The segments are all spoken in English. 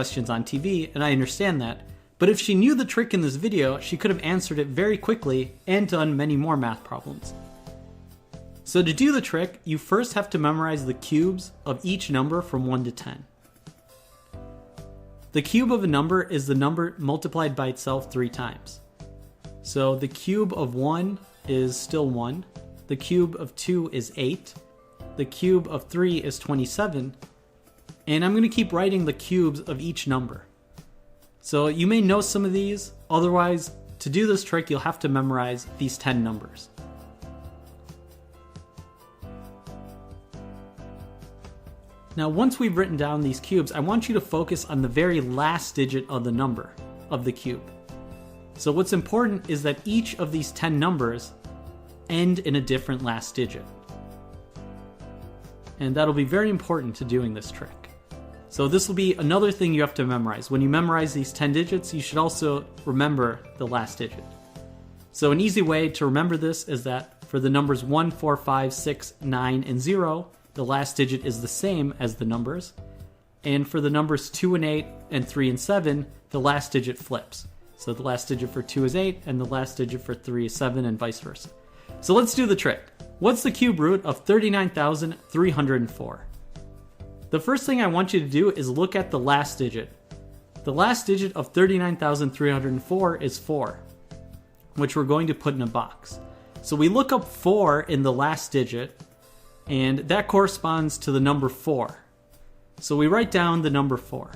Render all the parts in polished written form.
questions on TV, and I understand that. But if she knew the trick in this video, she could have answered it very quickly and done many more math problems. So to do the trick, you first have to memorize the cubes of each number from 1 to 10. The cube of a number is the number multiplied by itself 3 times. So the cube of 1 is still 1. The cube of 2 is 8. The cube of 3 is 27. And I'm going to keep writing the cubes of each number. So you may know some of these. Otherwise, to do this trick, you'll have to memorize these 10 numbers. Now, once we've written down these cubes, I want you to focus on the very last digit of the number of the cube. So what's important is that each of these 10 numbers end in a different last digit. And that'll be very important to doing this trick. So this will be another thing you have to memorize. When you memorize these 10 digits, you should also remember the last digit. So an easy way to remember this is that for the numbers 1, 4, 5, 6, 9, and 0, the last digit is the same as the numbers. And for the numbers 2 and 8 and 3 and 7, the last digit flips. So the last digit for 2 is 8 and the last digit for 3 is 7 and vice versa. So let's do the trick. What's the cube root of 39,304? The first thing I want you to do is look at the last digit. The last digit of 39,304 is 4, which we're going to put in a box. So we look up 4 in the last digit, and that corresponds to the number 4. So we write down the number 4.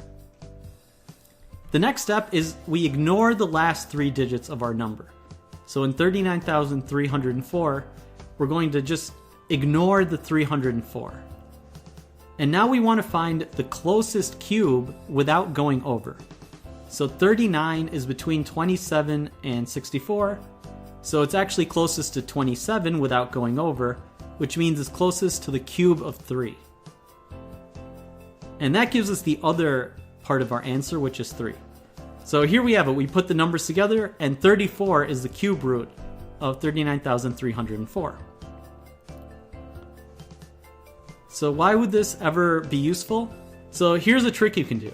The next step is we ignore the last 3 digits of our number. So in 39,304, we're going to just ignore the 304. And now we want to find the closest cube without going over. So 39 is between 27 and 64. So it's actually closest to 27 without going over, which means it's closest to the cube of 3. And that gives us the other part of our answer, which is 3. So here we have it. We put the numbers together, and 34 is the cube root of 39,304. So why would this ever be useful? So here's a trick you can do.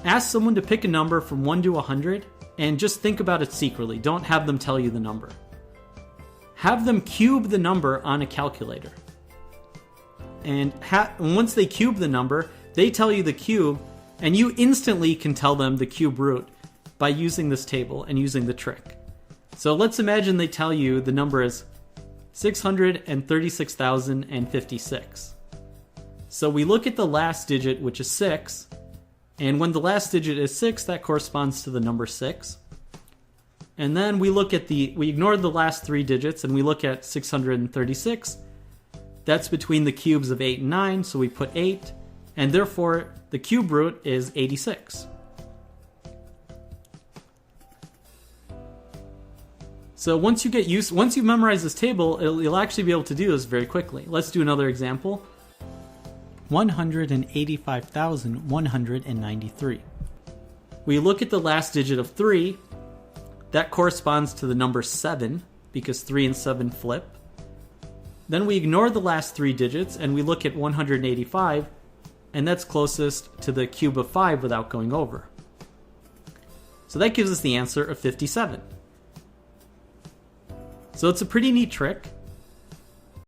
Ask someone to pick a number from 1 to 100, and just think about it secretly. Don't have them tell you the number. Have them cube the number on a calculator. And once they cube the number, they tell you the cube, and you instantly can tell them the cube root by using this table and using the trick. So let's imagine they tell you the number is 636,056. So we look at the last digit, which is 6, and when the last digit is 6, that corresponds to the number 6. And then we ignore the last 3 digits and we look at 636. That's between the cubes of 8 and 9, so we put 8, and therefore the cube root is 86. So once you memorize this table, you'll actually be able to do this very quickly. Let's do another example. 185,193. We look at the last digit of 3. That corresponds to the number 7, because 3 and 7 flip. Then we ignore the last 3 digits, and we look at 185, and that's closest to the cube of 5 without going over. So that gives us the answer of 57. So it's a pretty neat trick.